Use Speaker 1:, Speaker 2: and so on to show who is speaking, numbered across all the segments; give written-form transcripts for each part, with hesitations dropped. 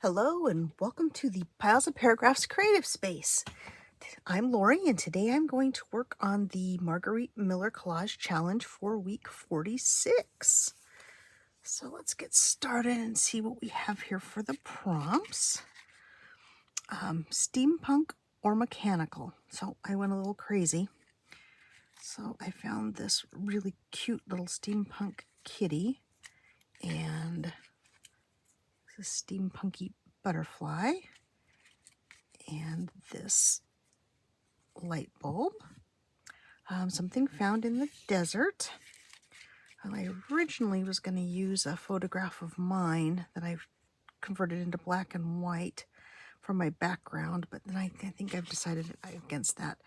Speaker 1: Hello and welcome to the Piles of Paragraphs creative space. I'm Lori and today I'm going to work on the Margarete Miller Collage challenge for week 46. So let's get started and see what we have here for the prompts. Steampunk or mechanical. So I went a little crazy. So I found this really cute little steampunk kitty and this steampunky butterfly and this light bulb, something found in the desert. I originally was going to use a photograph of mine that I've converted into black and white for my background, but then I think I've decided against that.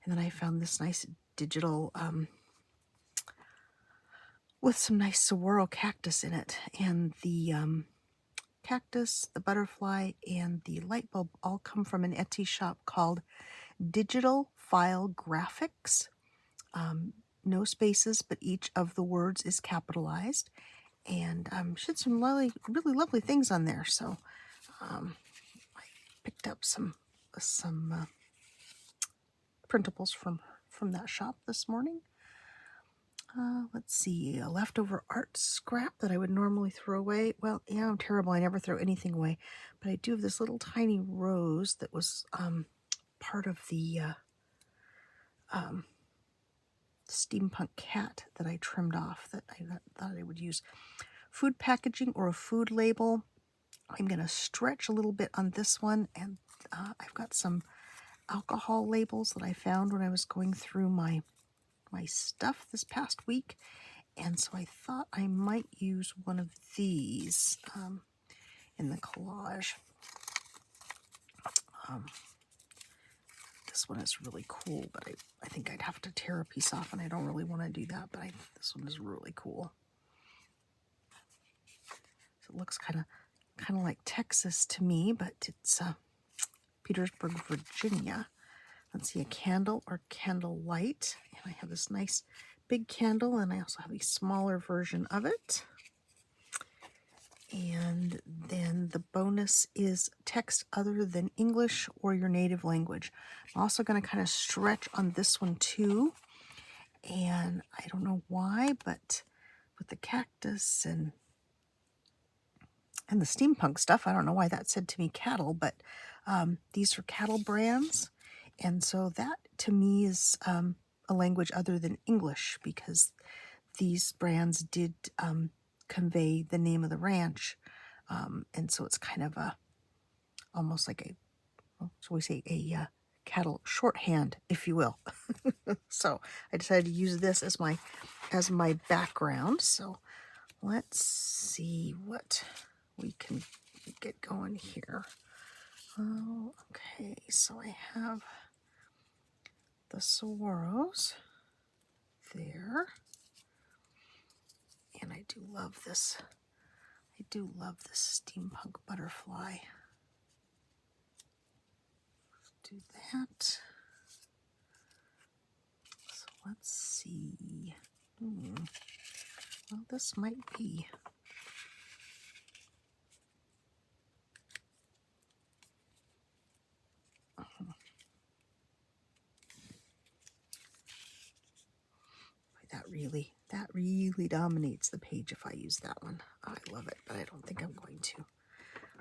Speaker 1: And then I found this nice digital with some nice saguaro cactus in it, and the cactus, the butterfly, and the light bulb all come from an Etsy shop called Digital File Graphics. No spaces, but each of the words is capitalized, and she had some really lovely things on there. So I picked up some printables from that shop this morning. Let's see, a leftover art scrap that I would normally throw away. Well, yeah, I'm terrible. I never throw anything away, but I do have this little tiny rose that was part of the steampunk cat that I trimmed off that I thought I would use. Food packaging or a food label. I'm going to stretch a little bit on this one, and I've got some alcohol labels that I found when I was going through my stuff this past week, and so I thought I might use one of these in the collage. This one is really cool, but I think I'd have to tear a piece off, and I don't really want to do that, but this one is really cool. So it looks kind of like Texas to me, but it's Petersburg, Virginia. Let's see, a candle or candle light. And I have this nice big candle, and I also have a smaller version of it. And then the bonus is text other than English or your native language. I'm also going to kind of stretch on this one too. And I don't know why, but with the cactus and the steampunk stuff, I don't know why that said to me cattle, but these are cattle brands. And so that to me is a language other than English, because these brands did convey the name of the ranch. And so it's kind of almost like shall we say, a cattle shorthand, if you will. So I decided to use this as my background. So let's see what we can get going here. Oh, okay, so I have the saguaros there, and I do love this steampunk butterfly. Let's do that. So let's see. Well, this might be. That really dominates the page if I use that one. I love it, but I don't think I'm going to.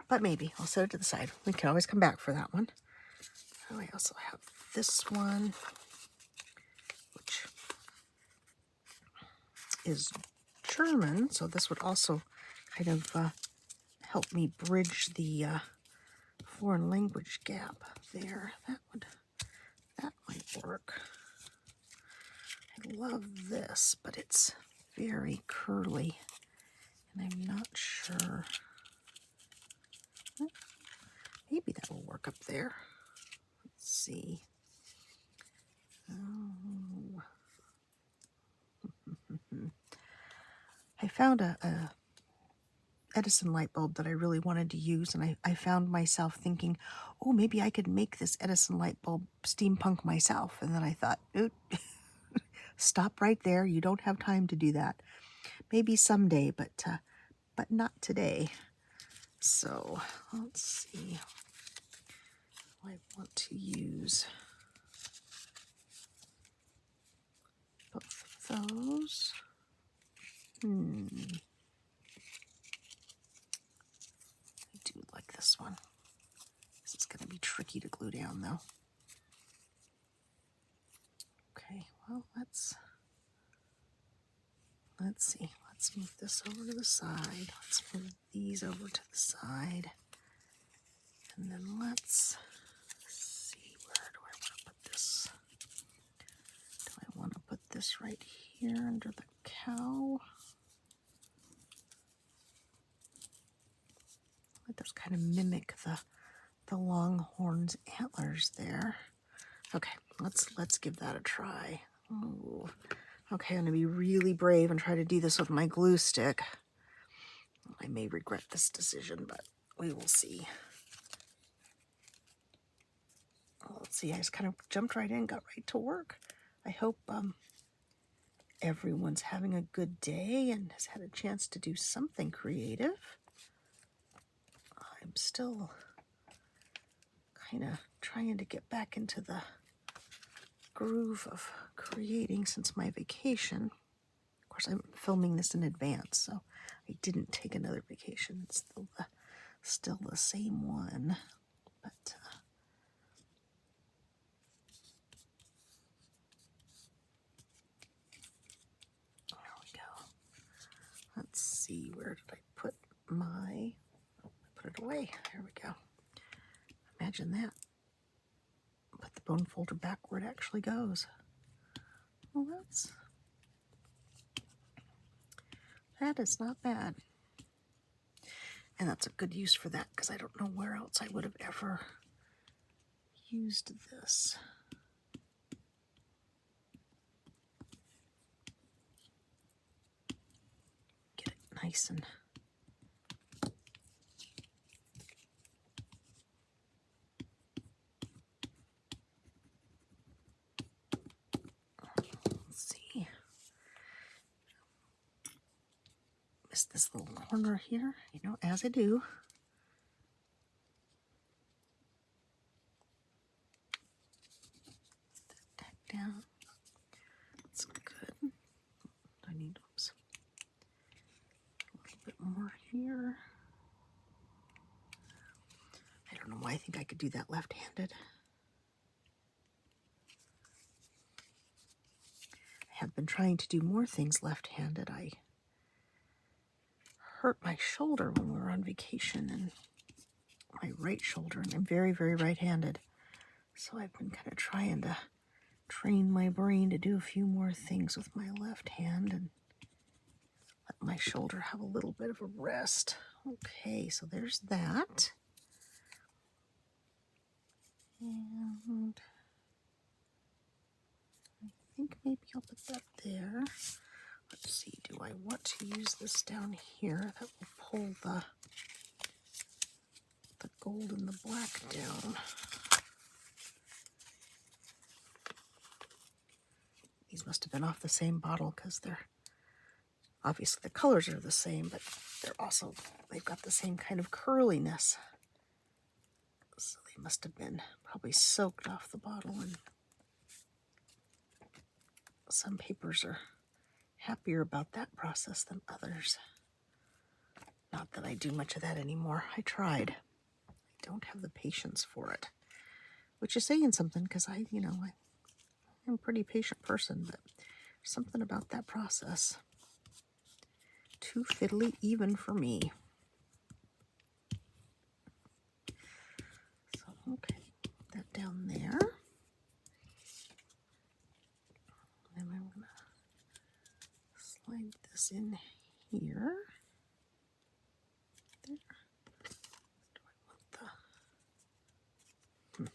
Speaker 1: But maybe. I'll set it to the side. We can always come back for that one. Oh, I also have this one, which is German, so this would also kind of help me bridge the foreign language gap there. That might work. I love this, but it's very curly, and I'm not sure. Maybe that will work up there. Let's see. Oh. I found a Edison light bulb that I really wanted to use, and I found myself thinking, oh, maybe I could make this Edison light bulb steampunk myself. And then I thought, stop right there. You don't have time to do that. Maybe someday, but not today. So let's see. I want to use both of those. I do like this one. This is going to be tricky to glue down, though. Okay, well, let's see. Let's move this over to the side. Let's move these over to the side. And then let's see, where do I want to put this? Do I want to put this right here under the cow? It does kind of mimic the longhorn's antlers there. Okay, let's give that a try. Ooh. Okay, I'm gonna be really brave and try to do this with my glue stick. I may regret this decision, but we will see. Let's see, I just kind of jumped right in, got right to work. I hope everyone's having a good day and has had a chance to do something creative. I'm still kind of trying to get back into the groove of creating since my vacation. Of course, I'm filming this in advance, so I didn't take another vacation. It's still the same one, but there we go. Let's see, where did I put my? Oh, I put it away. There we go. Imagine that. Put the bone folder back where it actually goes. Well, that is not bad. And that's a good use for that, because I don't know where else I would have ever used this. Get it nice and this little corner here, as I do. Tack down. That's good. I need a little bit more here. I don't know why I think I could do that left-handed. I have been trying to do more things left-handed. I hurt my shoulder when we were on vacation, and my right shoulder, and I'm very, very right-handed. So I've been kind of trying to train my brain to do a few more things with my left hand and let my shoulder have a little bit of a rest. Okay, so there's that. And I think maybe I'll put that there. Let's see, do I want to use this down here? That will pull the gold and the black down. These must have been off the same bottle, because they're obviously the colors are the same, but they've got the same kind of curliness. So they must have been probably soaked off the bottle, and some papers are happier about that process than others. Not that I do much of that anymore. I tried. I don't have the patience for it, which is saying something, because I'm a pretty patient person, but there's something about that process. Too fiddly even for me. So, okay, put that down there. And I want to slide this in here. There. Do I want the... I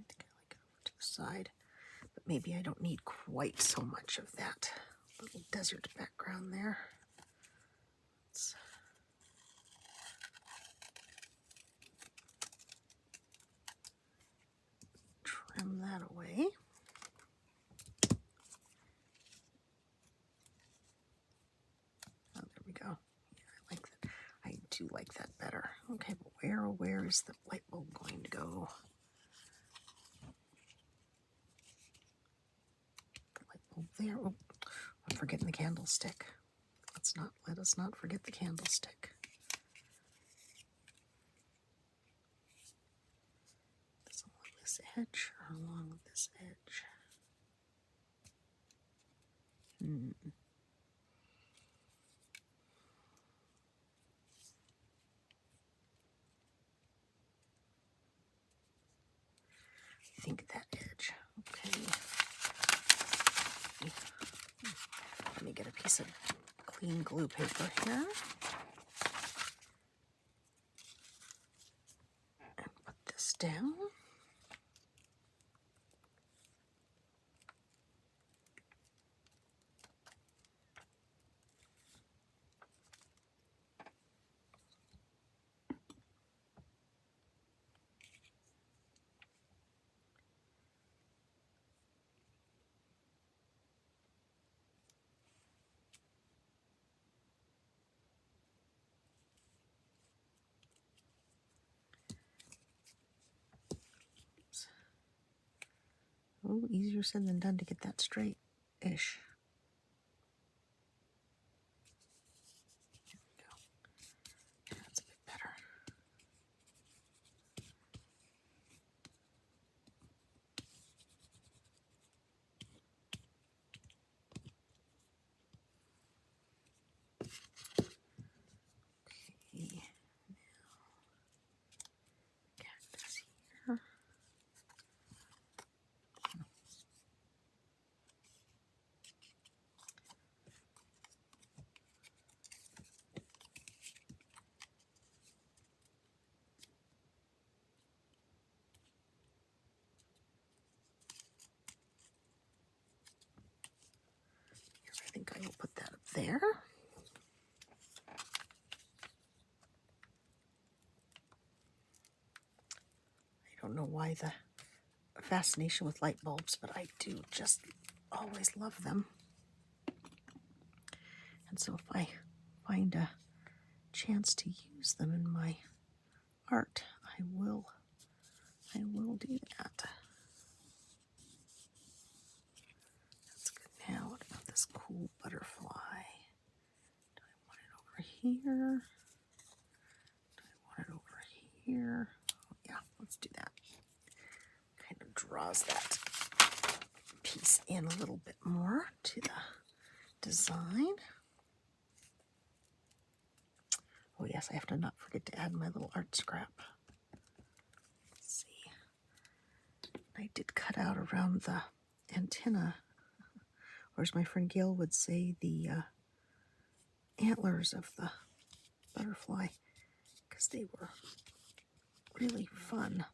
Speaker 1: think I like it over to the side, but maybe I don't need quite so much of that little desert background there. Let's trim that away. do like that better. Okay, but where is the light bulb going to go? The light bulb there. Oh, I'm forgetting the candlestick. Let us not forget the candlestick. This along this edge or along this edge? I think that edge. Okay. Let me get a piece of clean glue paper here. And put this down. Oh, easier said than done to get that straight-ish. There we go. That's a bit better. Okay, now cactus here. I think I will put that up there. I don't know why the fascination with light bulbs, but I do just always love them. And so if I find a chance to use them in my art, I will do that. That's good. Now, what about this cool butterfly? Do I want it over here? Do I want it over here? Oh, yeah, let's do that. Kind of draws that piece in a little bit more to the design. Oh yes, I have to not forget to add my little art scrap. Let's see. I did cut out around the antenna, or as my friend Gail would say, the antlers of the butterfly, because they were really fun.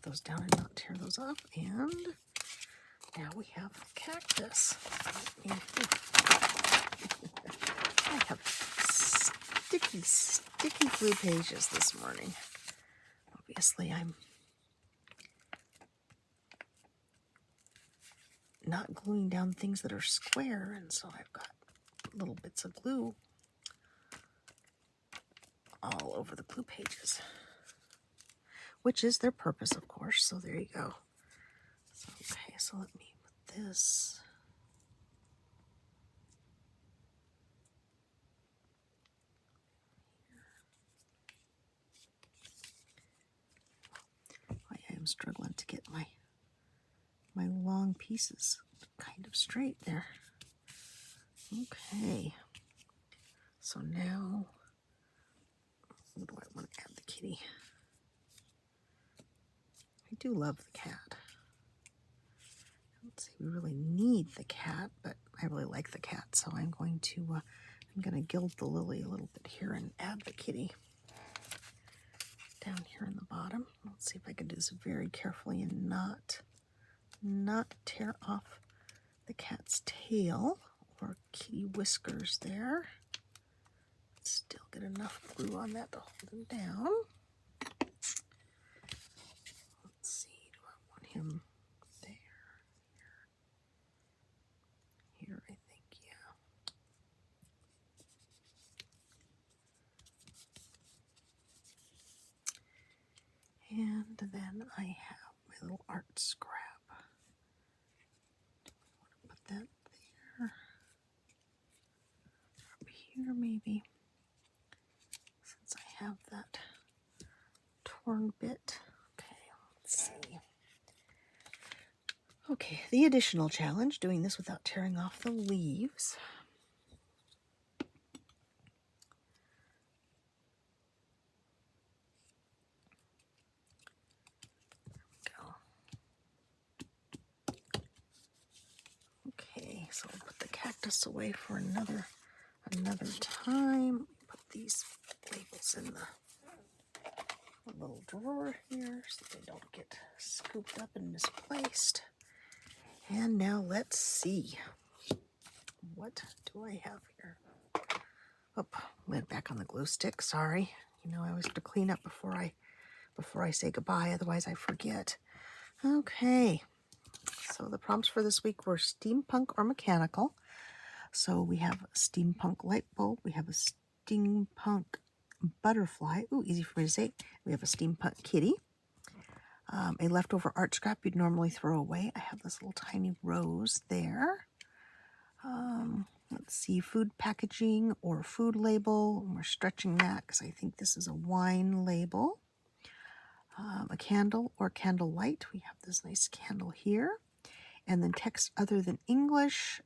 Speaker 1: Those down and not tear those off. And now we have the cactus. I have sticky glue pages this morning. Obviously, I'm not gluing down things that are square, and so I've got little bits of glue all over the glue pages, which is their purpose, of course. So there you go. So, okay, so let me put this. I am struggling to get my long pieces kind of straight there. Okay. So now, what do I want to add the kitty? I do love the cat. Let's see, we really need the cat, but I really like the cat, so I'm going to gild the lily a little bit here and add the kitty down here in the bottom. Let's see if I can do this very carefully and not tear off the cat's tail or kitty whiskers there. Still get enough glue on that to hold them down. him there. Here, I think, yeah. And then I have my little art scrap. Put that there. Up here, maybe. Since I have that torn bit. Okay, let's see. Okay, the additional challenge, doing this without tearing off the leaves. Okay, so I'll put the cactus away for another time. Put these labels in the little drawer here so they don't get scooped up and misplaced. And now let's see. What do I have here? Oh, went back on the glue stick. Sorry. You know, I always have to clean up before I say goodbye, otherwise I forget. Okay. So the prompts for this week were steampunk or mechanical. So we have a steampunk light bulb. We have a steampunk butterfly. Ooh, easy for me to say. We have a steampunk kitty. A leftover art scrap you'd normally throw away. I have this little tiny rose there. Let's see, food packaging or food label. And we're stretching that because I think this is a wine label. A candle or candle light. We have this nice candle here. And then text other than English.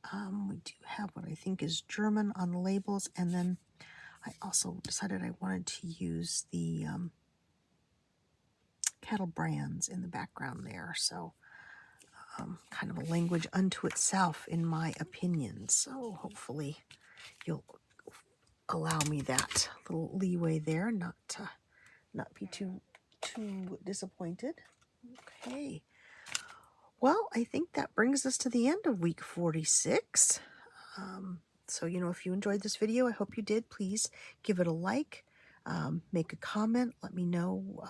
Speaker 1: We do have what I think is German on the labels. And then I also decided I wanted to use the cattle brands in the background there. So kind of a language unto itself, in my opinion. So hopefully you'll allow me that little leeway there, not be too disappointed. Okay. Well, I think that brings us to the end of week 46. So, you know, if you enjoyed this video, I hope you did. Please give it a like, make a comment. Let me know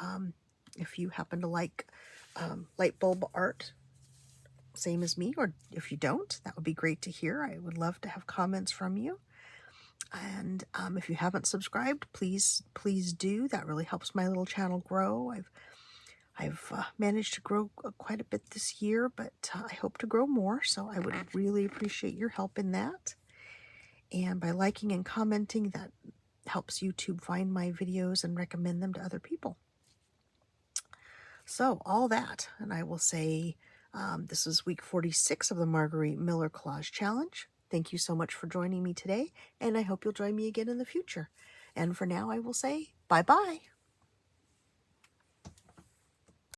Speaker 1: if you happen to like light bulb art, same as me, or if you don't, that would be great to hear. I would love to have comments from you. And if you haven't subscribed, please do. That really helps my little channel grow. I've managed to grow quite a bit this year, but I hope to grow more, so I would really appreciate your help in that. And by liking and commenting, that helps YouTube find my videos and recommend them to other people. So all that, and I will say this is week 46 of the Margarete Miller Collage Challenge. Thank you so much for joining me today, and I hope you'll join me again in the future. And for now, I will say bye-bye.